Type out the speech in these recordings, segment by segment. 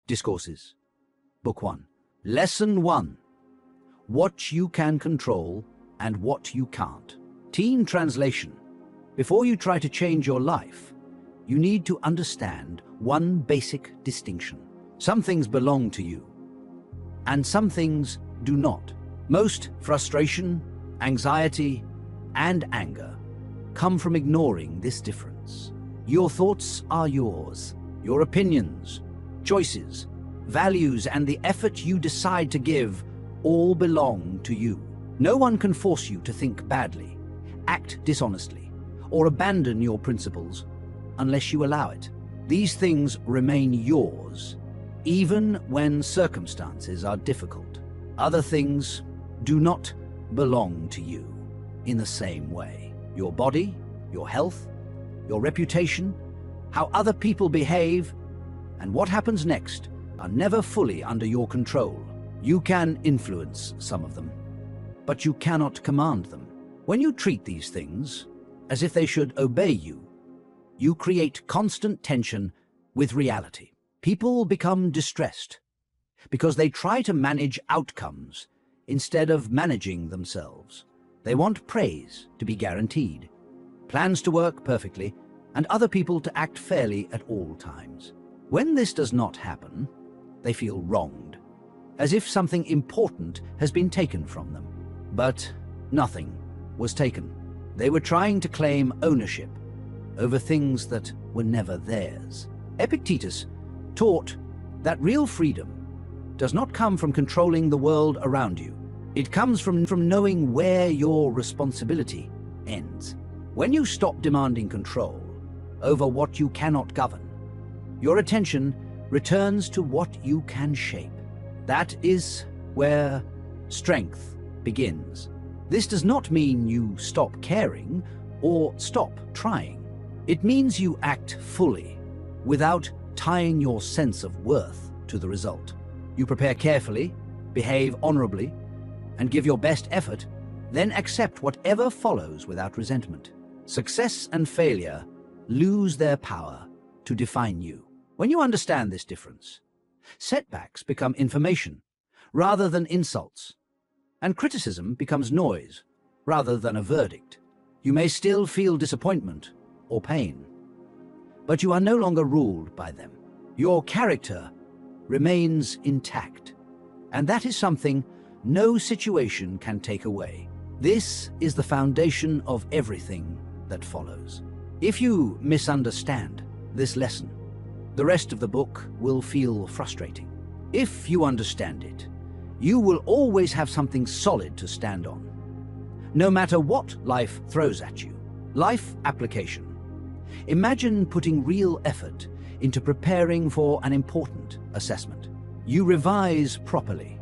Discourses. Book 1. Lesson 1. What you can control and what you can't. Teen translation. Before you try to change your life, you need to understand one basic distinction. Some things belong to you, and some things do not. Most frustration, anxiety, and anger come from ignoring this difference. Your thoughts are yours. Your opinions, choices, values, and the effort you decide to give all belong to you. No one can force you to think badly, act dishonestly, or abandon your principles unless you allow it. These things remain yours, even when circumstances are difficult. Other things do not belong to you in the same way. Your body, your health, your reputation, how other people behave, and what happens next are never fully under your control. You can influence some of them, but you cannot command them. When you treat these things as if they should obey you, you create constant tension with reality. People become distressed because they try to manage outcomes instead of managing themselves. They want praise to be guaranteed, plans to work perfectly, and other people to act fairly at all times. When this does not happen, they feel wronged, as if something important has been taken from them. But nothing was taken. They were trying to claim ownership over things that were never theirs. Epictetus taught that real freedom does not come from controlling the world around you. It comes from knowing where your responsibility ends. When you stop demanding control over what you cannot govern, your attention returns to what you can shape. That is where strength begins. This does not mean you stop caring or stop trying. It means you act fully, without tying your sense of worth to the result. You prepare carefully, behave honorably, and give your best effort, then accept whatever follows without resentment. Success and failure lose their power to define you. When you understand this difference, setbacks become information rather than insults, and criticism becomes noise rather than a verdict. You may still feel disappointment or pain, but you are no longer ruled by them. Your character remains intact, and that is something no situation can take away. This is the foundation of everything that follows. If you misunderstand this lesson, the rest of the book will feel frustrating. If you understand it, you will always have something solid to stand on, no matter what life throws at you. Life application. Imagine putting real effort into preparing for an important assessment. You revise properly,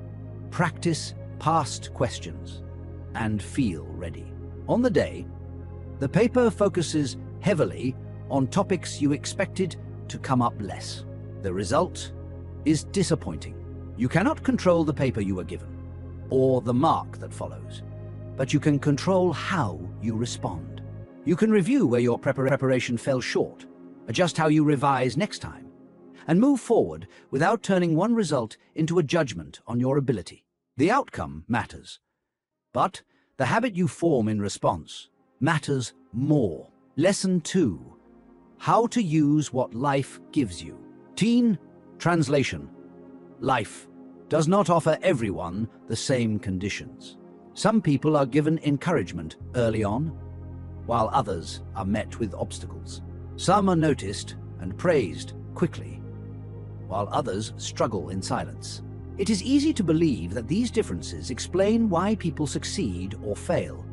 practice past questions, and feel ready. On the day, the paper focuses heavily on topics you expected to come up less. The result is disappointing. You cannot control the paper you are given, or the mark that follows, but you can control how you respond. You can review where your preparation fell short, adjust how you revise next time, and move forward without turning one result into a judgment on your ability. The outcome matters, but the habit you form in response matters more. Lesson 2. How to use what life gives you. Teen translation. Life does not offer everyone the same conditions. Some people are given encouragement early on, while others are met with obstacles. Some are noticed and praised quickly, while others struggle in silence. It is easy to believe that these differences explain why people succeed or fail,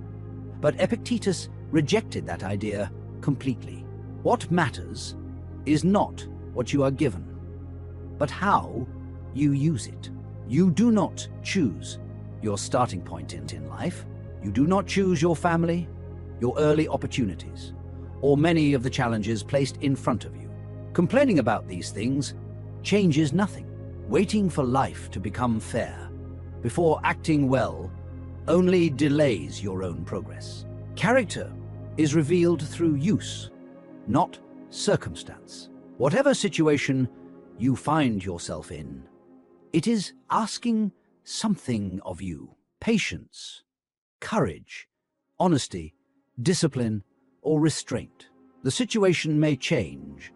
but Epictetus rejected that idea completely. What matters is not what you are given, but how you use it. You do not choose your starting point in life. You do not choose your family, your early opportunities, or many of the challenges placed in front of you. Complaining about these things changes nothing. Waiting for life to become fair before acting well only delays your own progress. Character is revealed through use, not circumstance. Whatever situation you find yourself in. It is asking something of you: patience, courage, honesty, discipline, or restraint. The situation may change,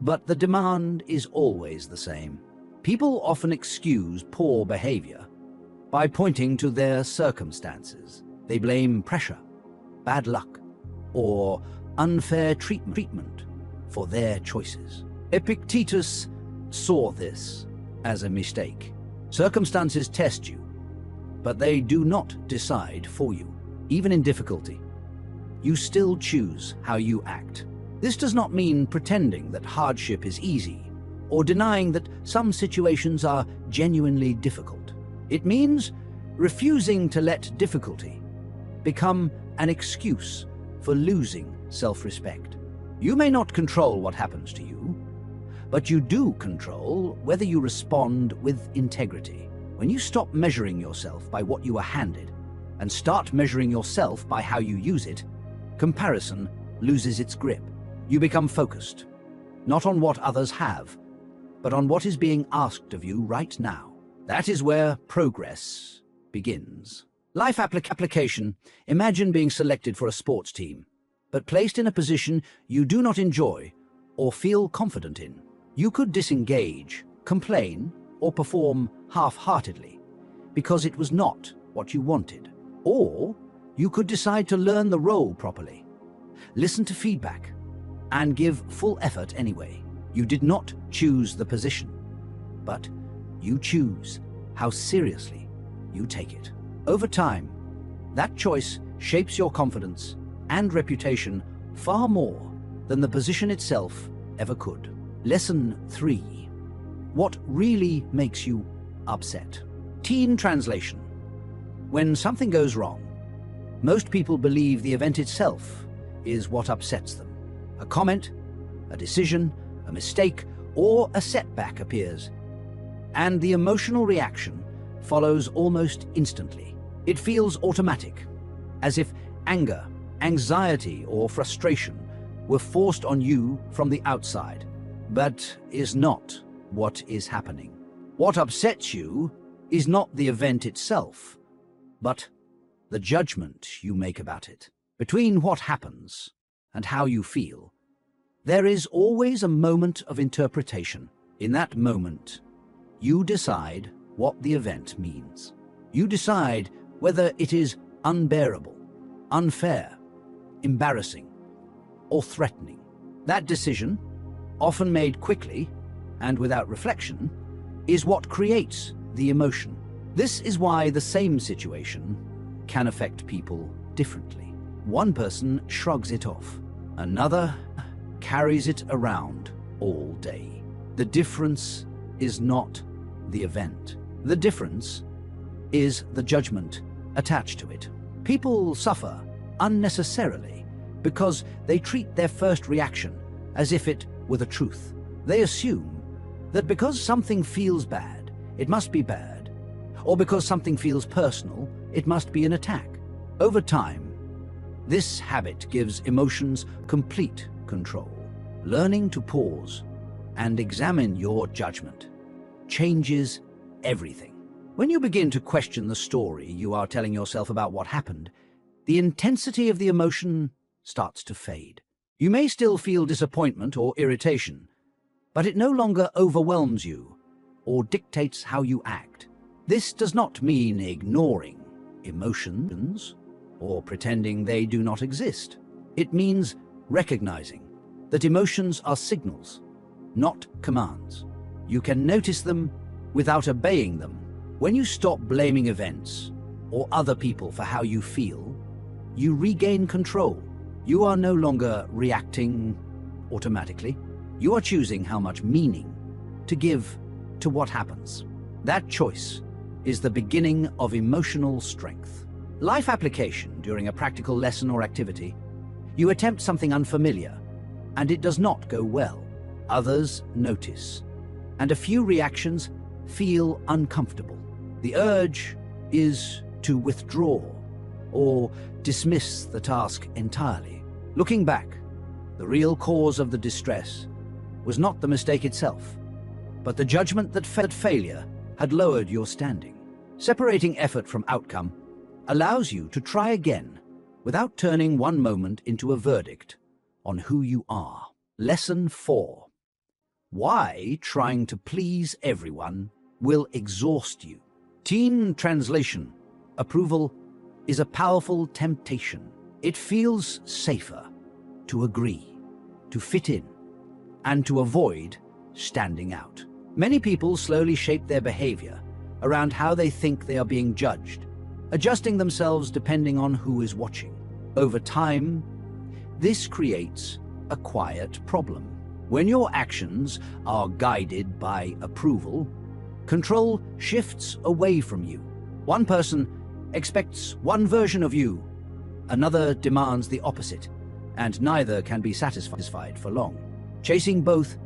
but the demand is always the same. People often excuse poor behavior by pointing to their circumstances. They blame pressure, bad luck, or unfair treatment for their choices. Epictetus saw this as a mistake. Circumstances test you, but they do not decide for you. Even in difficulty, you still choose how you act. This does not mean pretending that hardship is easy or denying that some situations are genuinely difficult. It means refusing to let difficulty become an excuse for losing self-respect. You may not control what happens to you, but you do control whether you respond with integrity. When you stop measuring yourself by what you are handed and start measuring yourself by how you use it, comparison loses its grip. You become focused, not on what others have, but on what is being asked of you right now. That is where progress begins. Life application. Imagine being selected for a sports team, but placed in a position you do not enjoy or feel confident in. You could disengage, complain, or perform half-heartedly because it was not what you wanted. Or you could decide to learn the role properly, listen to feedback, and give full effort anyway. You did not choose the position, but you choose how seriously you take it. Over time, that choice shapes your confidence and reputation far more than the position itself ever could. Lesson 3. What really makes you upset? Teen translation. When something goes wrong, most people believe the event itself is what upsets them. A comment, a decision, a mistake, or a setback appears, and the emotional reaction follows almost instantly. It feels automatic, as if anger, anxiety, or frustration were forced on you from the outside, but is not what is happening. What upsets you is not the event itself, but the judgment you make about it. Between what happens and how you feel, there is always a moment of interpretation. In that moment, you decide what the event means. You decide whether it is unbearable, unfair, embarrassing, or threatening. That decision, often made quickly and without reflection, is what creates the emotion. This is why the same situation can affect people differently. One person shrugs it off, another carries it around all day. The difference is not the event. The difference is the judgment attached to it. People suffer unnecessarily because they treat their first reaction as if it were the truth. They assume that because something feels bad, it must be bad, or because something feels personal, it must be an attack. Over time, this habit gives emotions complete control. Learning to pause and examine your judgment changes everything. When you begin to question the story you are telling yourself about what happened, the intensity of the emotion starts to fade. You may still feel disappointment or irritation, but it no longer overwhelms you or dictates how you act. This does not mean ignoring emotions or pretending they do not exist. It means recognizing that emotions are signals, not commands. You can notice them without obeying them. When you stop blaming events or other people for how you feel, you regain control. You are no longer reacting automatically. You are choosing how much meaning to give to what happens. That choice is the beginning of emotional strength. Life application. During a practical lesson or activity, you attempt something unfamiliar, and it does not go well. Others notice, and a few reactions feel uncomfortable. The urge is to withdraw or dismiss the task entirely. Looking back, the real cause of the distress was not the mistake itself, but the judgment that failure had lowered your standing. Separating effort from outcome allows you to try again without turning one moment into a verdict on who you are. Lesson 4. Why trying to please everyone will exhaust you. Teen translation. Approval is a powerful temptation. It feels safer to agree, to fit in, and to avoid standing out. Many people slowly shape their behavior around how they think they are being judged, adjusting themselves depending on who is watching. Over time, this creates a quiet problem. When your actions are guided by approval, control shifts away from you. One person expects one version of you, another demands the opposite, and neither can be satisfied for long. Chasing both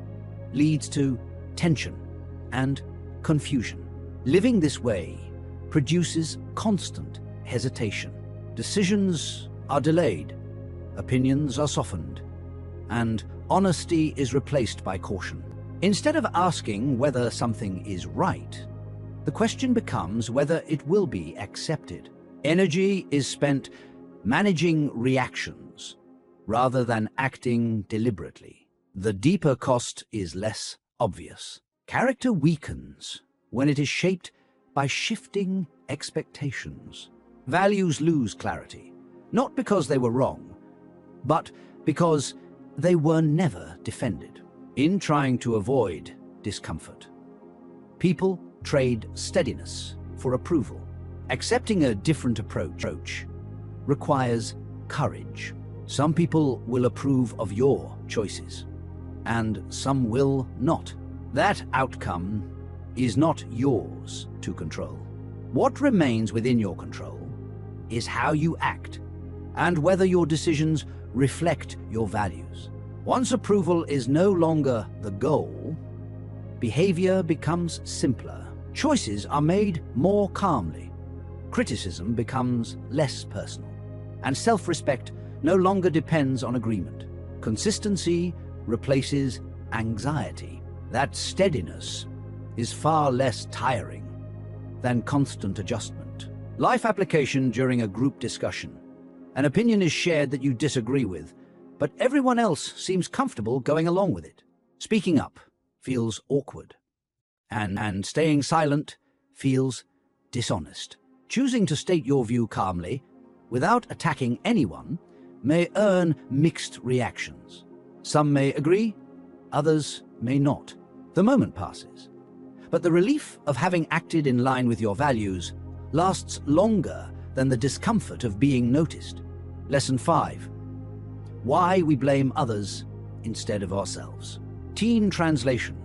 leads to tension and confusion. Living this way produces constant hesitation. Decisions are delayed, opinions are softened, and honesty is replaced by caution. Instead of asking whether something is right, the question becomes whether it will be accepted. Energy is spent managing reactions rather than acting deliberately. The deeper cost is less obvious. Character weakens when it is shaped by shifting expectations. Values lose clarity, not because they were wrong, but because they were never defended. In trying to avoid discomfort, people trade steadiness for approval. Accepting a different approach requires courage. Some people will approve of your choices, and some will not. That outcome is not yours to control. What remains within your control is how you act and whether your decisions reflect your values. Once approval is no longer the goal, behavior becomes simpler. Choices are made more calmly. Criticism becomes less personal, and self-respect no longer depends on agreement. Consistency replaces anxiety. That steadiness is far less tiring than constant adjustment. Life application during a group discussion. An opinion is shared that you disagree with, but everyone else seems comfortable going along with it. Speaking up feels awkward, and staying silent feels dishonest. Choosing to state your view calmly, without attacking anyone, may earn mixed reactions. Some may agree, others may not. The moment passes, but the relief of having acted in line with your values lasts longer than the discomfort of being noticed. Lesson 5. Why we blame others instead of ourselves. Teen translation.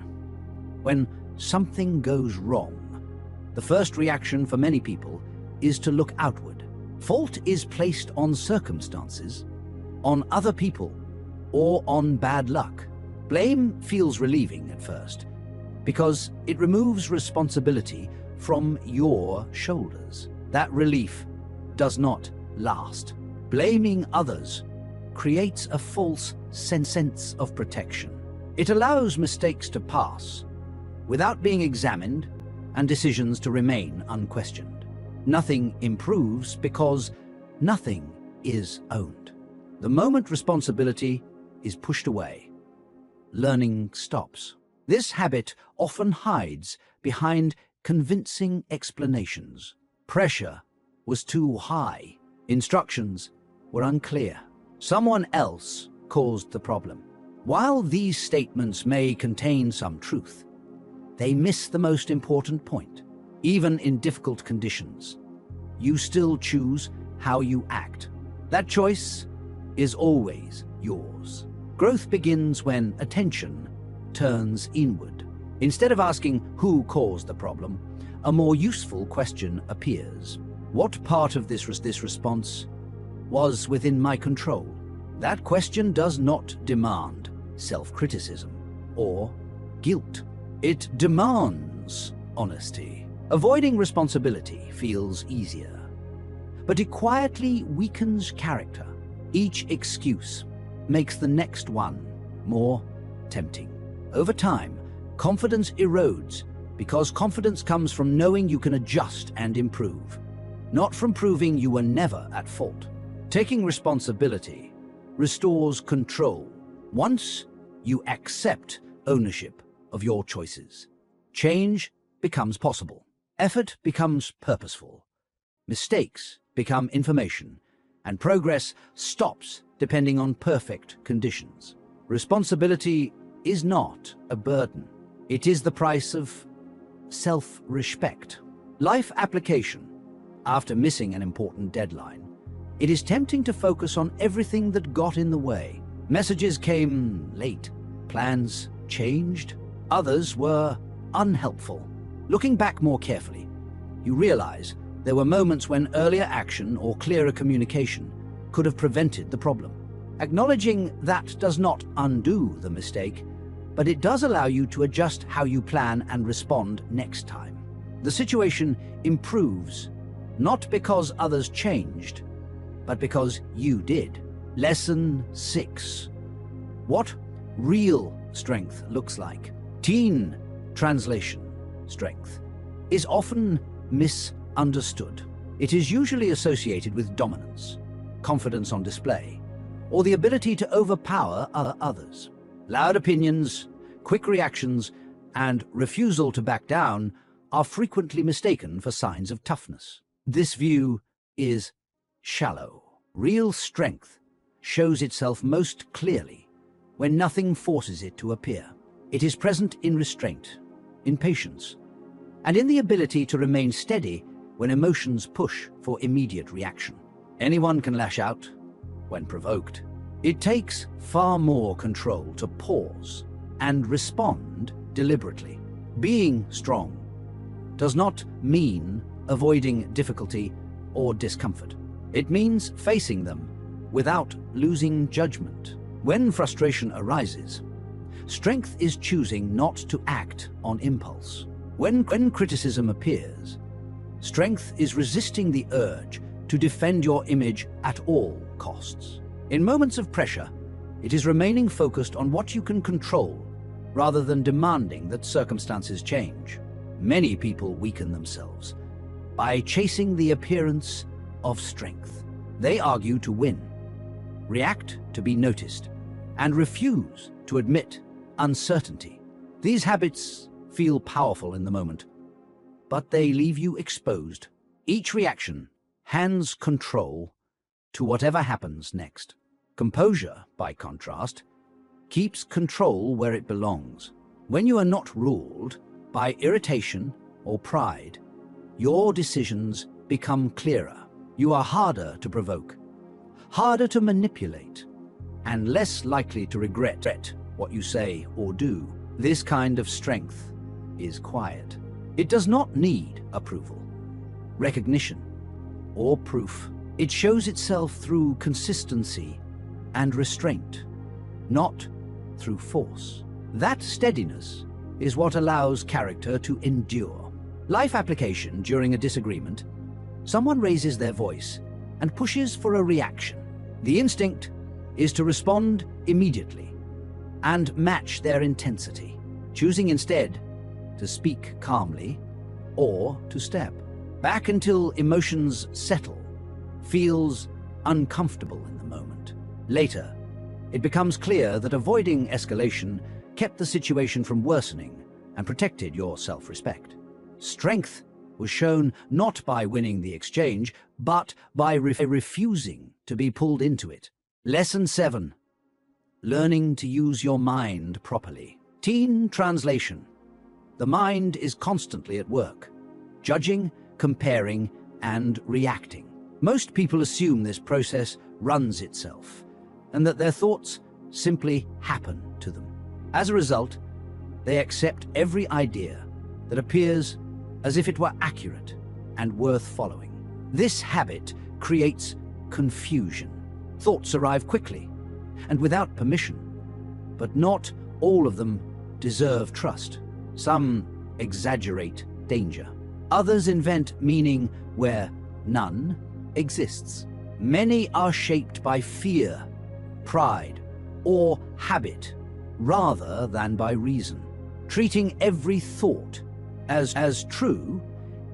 When something goes wrong, the first reaction for many people is to look outward. Fault is placed on circumstances, on other people, or on bad luck. Blame feels relieving at first, because it removes responsibility from your shoulders. That relief does not last. Blaming others creates a false sense of protection. It allows mistakes to pass without being examined and decisions to remain unquestioned. Nothing improves because nothing is owned. The moment responsibility is pushed away, learning stops. This habit often hides behind convincing explanations. Pressure was too high. Instructions were unclear. Someone else caused the problem. While these statements may contain some truth, they miss the most important point. Even in difficult conditions, you still choose how you act. That choice is always yours. Growth begins when attention turns inward. Instead of asking who caused the problem, a more useful question appears. What part of this response was within my control? That question does not demand self-criticism or guilt. It demands honesty. Avoiding responsibility feels easier, but it quietly weakens character. Each excuse makes the next one more tempting. Over time, Confidence erodes because confidence comes from knowing you can adjust and improve, not from proving you were never at fault. Taking responsibility restores control once you accept ownership of your choices. Change becomes possible. Effort becomes purposeful. Mistakes become information, and progress stops depending on perfect conditions. Responsibility is not a burden. It is the price of self-respect. Life application. After missing an important deadline, it is tempting to focus on everything that got in the way. Messages came late, plans changed, others were unhelpful. Looking back more carefully, you realize there were moments when earlier action or clearer communication could have prevented the problem. Acknowledging that does not undo the mistake, but it does allow you to adjust how you plan and respond next time. The situation improves, not because others changed, but because you did. Lesson 6. What real strength looks like. Teen translation. Strength is often misunderstood. It is usually associated with dominance, confidence on display, or the ability to overpower others. Loud opinions, quick reactions, and refusal to back down are frequently mistaken for signs of toughness. This view is shallow. Real strength shows itself most clearly when nothing forces it to appear. It is present in restraint, in patience, and in the ability to remain steady when emotions push for immediate reaction. Anyone can lash out when provoked. It takes far more control to pause and respond deliberately. Being strong does not mean avoiding difficulty or discomfort. It means facing them without losing judgment. When frustration arises, strength is choosing not to act on impulse. When criticism appears, strength is resisting the urge to defend your image at all costs. In moments of pressure, it is remaining focused on what you can control rather than demanding that circumstances change. Many people weaken themselves by chasing the appearance of strength. They argue to win, react to be noticed, and refuse to admit uncertainty. These habits feel powerful in the moment, but they leave you exposed. Each reaction hands control to whatever happens next. Composure, by contrast, keeps control where it belongs. When you are not ruled by irritation or pride, your decisions become clearer. You are harder to provoke, harder to manipulate, and less likely to regret what you say or do. This kind of strength is quiet. It does not need approval, recognition, or proof. It shows itself through consistency and restraint, not through force. That steadiness is what allows character to endure. Life application. During a disagreement, someone raises their voice and pushes for a reaction. The instinct is to respond immediately and match their intensity, choosing instead to speak calmly or to step back until emotions settle feels uncomfortable in the moment. Later, it becomes clear that avoiding escalation kept the situation from worsening and protected your self-respect. Strength was shown not by winning the exchange, but by refusing to be pulled into it. Lesson 7. Learning to use your mind properly. Teen translation. The mind is constantly at work, judging, comparing, and reacting. Most people assume this process runs itself, and that their thoughts simply happen to them. As a result, they accept every idea that appears as if it were accurate and worth following. This habit creates confusion. Thoughts arrive quickly and without permission, but not all of them deserve trust. Some exaggerate danger. Others invent meaning where none exists. Many are shaped by fear, pride, or habit rather than by reason. Treating every thought as true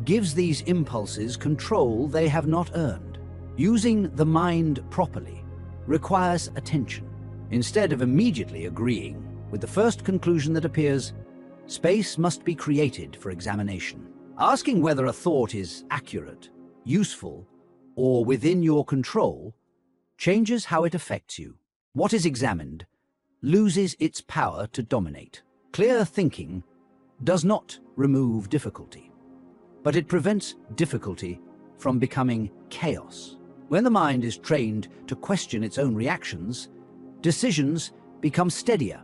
gives these impulses control they have not earned. Using the mind properly requires attention. Instead of immediately agreeing with the first conclusion that appears, space must be created for examination. Asking whether a thought is accurate, useful, or within your control changes how it affects you. What is examined loses its power to dominate. Clear thinking does not remove difficulty, but it prevents difficulty from becoming chaos. When the mind is trained to question its own reactions, decisions become steadier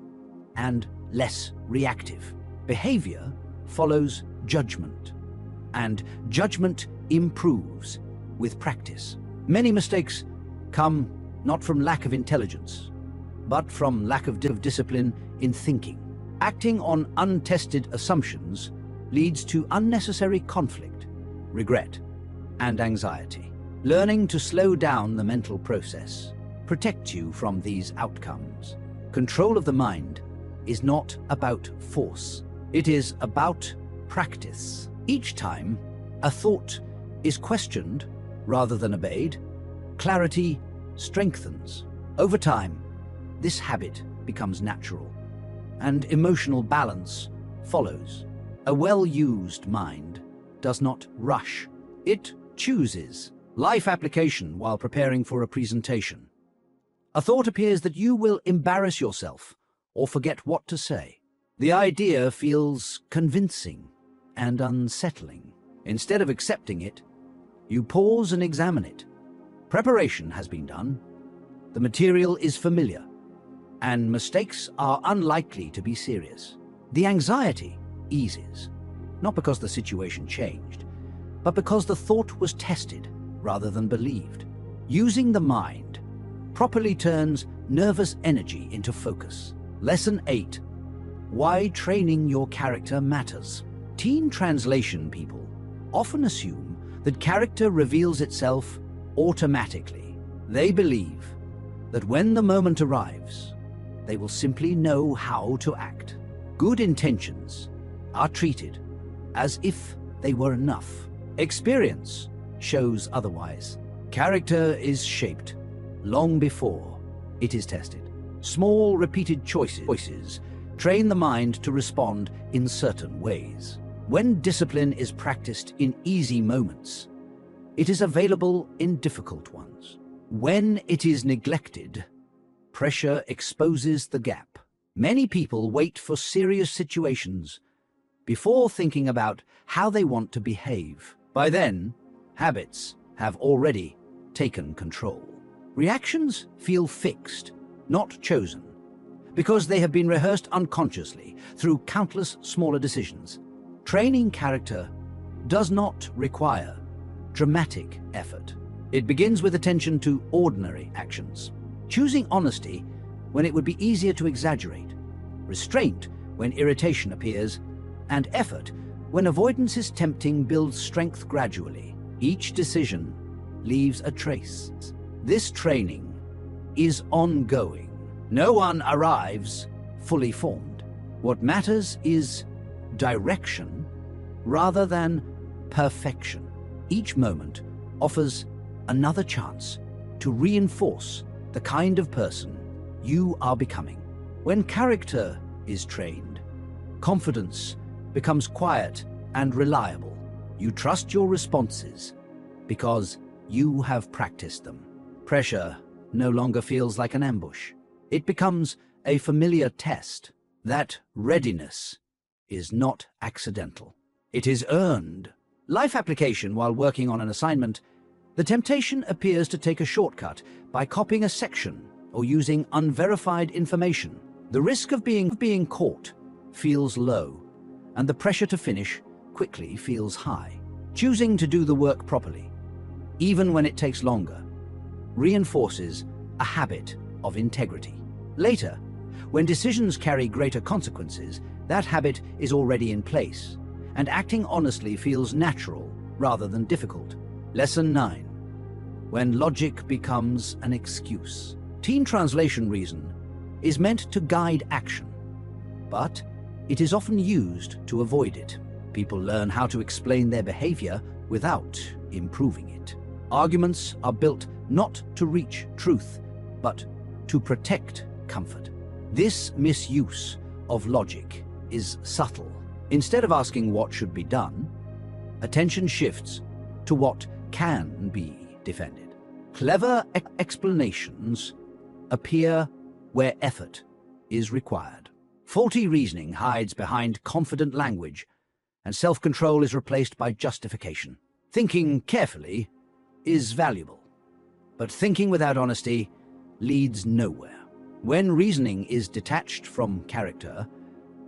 and less reactive. Behavior follows judgment, and judgment improves with practice. Many mistakes come not from lack of intelligence, but from lack of discipline in thinking. Acting on untested assumptions leads to unnecessary conflict, regret, and anxiety. Learning to slow down the mental process protects you from these outcomes. Control of the mind is not about force. It is about practice. Each time a thought is questioned rather than obeyed, clarity strengthens. Over time, this habit becomes natural, and emotional balance follows. A well-used mind does not rush. It chooses. Life application while preparing for a presentation. A thought appears that you will embarrass yourself or forget what to say. The idea feels convincing and unsettling. Instead of accepting it, you pause and examine it. Preparation has been done. The material is familiar, and mistakes are unlikely to be serious. The anxiety eases, not because the situation changed, but because the thought was tested rather than believed. Using the mind properly turns nervous energy into focus. Lesson 8. Why training your character matters. Teen translation people often assume that character reveals itself automatically. They believe that when the moment arrives, they will simply know how to act. Good intentions are treated as if they were enough. Experience shows otherwise. Character is shaped long before it is tested. Small, repeated choices train the mind to respond in certain ways. When discipline is practiced in easy moments, it is available in difficult ones. When it is neglected, pressure exposes the gap. Many people wait for serious situations before thinking about how they want to behave. By then, habits have already taken control. Reactions feel fixed, not chosen, because they have been rehearsed unconsciously through countless smaller decisions. Training character does not require dramatic effort. It begins with attention to ordinary actions. Choosing honesty when it would be easier to exaggerate, restraint when irritation appears, and effort when avoidance is tempting builds strength gradually. Each decision leaves a trace. This training is ongoing. No one arrives fully formed. What matters is direction rather than perfection. Each moment offers another chance to reinforce the kind of person you are becoming. When character is trained, confidence becomes quiet and reliable. You trust your responses because you have practiced them. Pressure no longer feels like an ambush. It becomes a familiar test. That readiness is not accidental. It is earned. Life application while working on an assignment. The temptation appears to take a shortcut by copying a section or using unverified information. The risk of being caught feels low, and the pressure to finish quickly feels high. Choosing to do the work properly, even when it takes longer, reinforces a habit of integrity. Later, when decisions carry greater consequences, that habit is already in place, and acting honestly feels natural rather than difficult. Lesson 9. When logic becomes an excuse. Teen translation reason is meant to guide action, but it is often used to avoid it. People learn how to explain their behavior without improving it. Arguments are built not to reach truth, but to protect comfort. This misuse of logic is subtle. Instead of asking what should be done, attention shifts to what can be defended. Clever explanations appear where effort is required. Faulty reasoning hides behind confident language, and self-control is replaced by justification. Thinking carefully is valuable, but thinking without honesty leads nowhere. When reasoning is detached from character,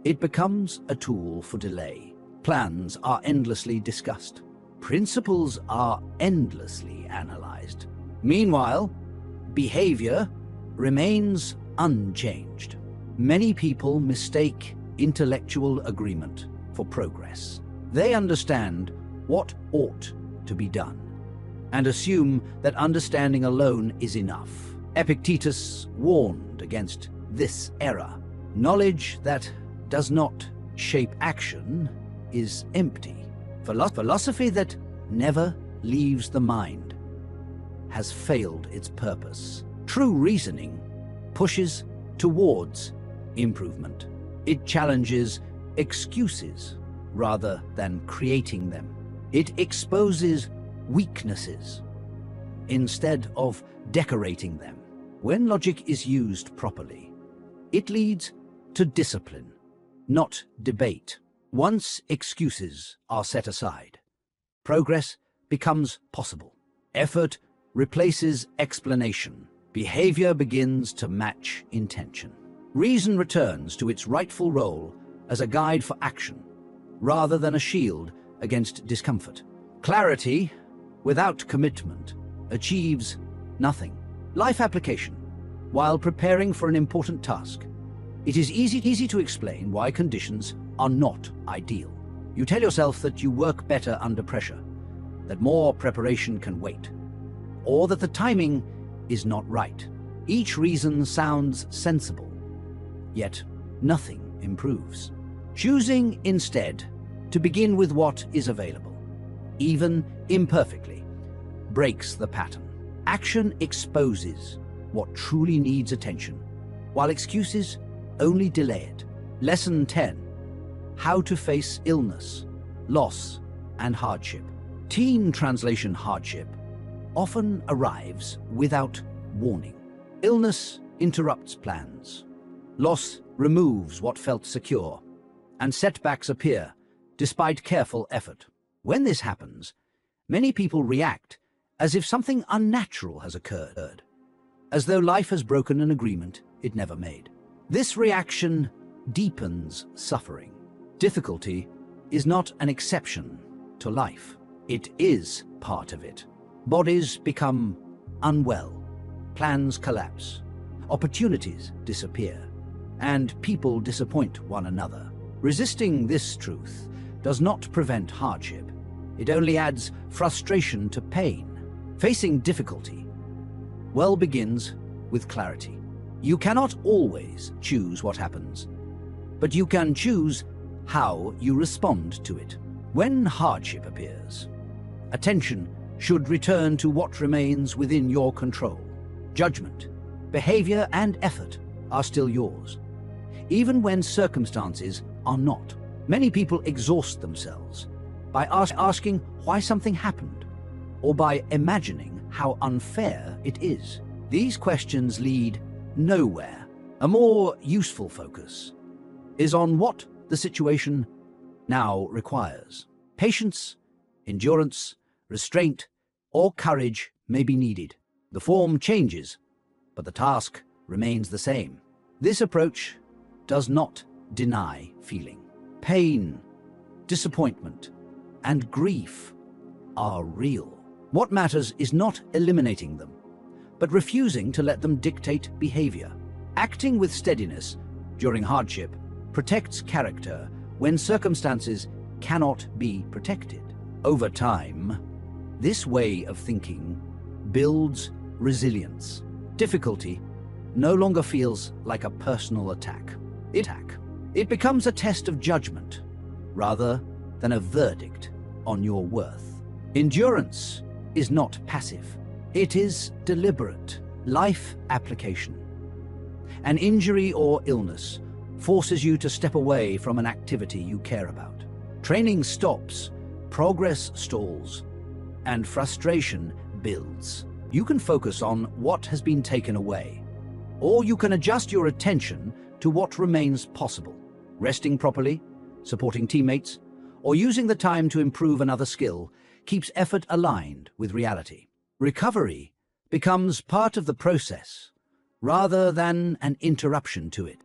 it becomes a tool for delay. Plans are endlessly discussed. Principles are endlessly analyzed. Meanwhile, behavior remains unchanged. Many people mistake intellectual agreement for progress. They understand what ought to be done and assume that understanding alone is enough. Epictetus warned against this error. Knowledge that does not shape action is empty. Philosophy that never leaves the mind has failed its purpose. True reasoning pushes towards improvement. It challenges excuses rather than creating them. It exposes weaknesses instead of decorating them. When logic is used properly, it leads to discipline, not debate. Once excuses are set aside, progress becomes possible. Effort replaces explanation. Behavior begins to match intention. Reason returns to its rightful role as a guide for action, rather than a shield against discomfort. Clarity, without commitment, achieves nothing. Life application. While preparing for an important task, it is easy to explain why conditions are not ideal. You tell yourself that you work better under pressure, that more preparation can wait, or that the timing is not right. Each reason sounds sensible, yet nothing improves. Choosing instead to begin with what is available, even imperfectly, breaks the pattern. Action exposes what truly needs attention, while excuses only delay it. Lesson 10. How to face illness, loss, and hardship. Teen translation hardship often arrives without warning. Illness interrupts plans. Loss removes what felt secure, and setbacks appear despite careful effort. When this happens, many people react as if something unnatural has occurred, as though life has broken an agreement it never made. This reaction deepens suffering. Difficulty is not an exception to life. It is part of it. Bodies become unwell, plans collapse, opportunities disappear, and people disappoint one another. Resisting this truth does not prevent hardship. It only adds frustration to pain. Facing difficulty begins with clarity. You cannot always choose what happens, but you can choose how you respond to it. When hardship appears, attention should return to what remains within your control. Judgment, behavior, and effort are still yours, even when circumstances are not. Many people exhaust themselves by asking why something happened, or by imagining how unfair it is. These questions lead nowhere. A more useful focus is on what the situation now requires. Patience, endurance, restraint, or courage may be needed. The form changes, but the task remains the same. This approach does not deny feeling. Pain, disappointment, and grief are real. What matters is not eliminating them, but refusing to let them dictate behavior. Acting with steadiness during hardship protects character when circumstances cannot be protected. Over time, this way of thinking builds resilience. Difficulty no longer feels like a personal attack. It becomes a test of judgment, rather than a verdict on your worth. Endurance is not passive. It is deliberate life application. An injury or illness forces you to step away from an activity you care about. Training stops, progress stalls, and frustration builds. You can focus on what has been taken away, or you can adjust your attention to what remains possible. Resting properly, supporting teammates, or using the time to improve another skill keeps effort aligned with reality. Recovery becomes part of the process rather than an interruption to it.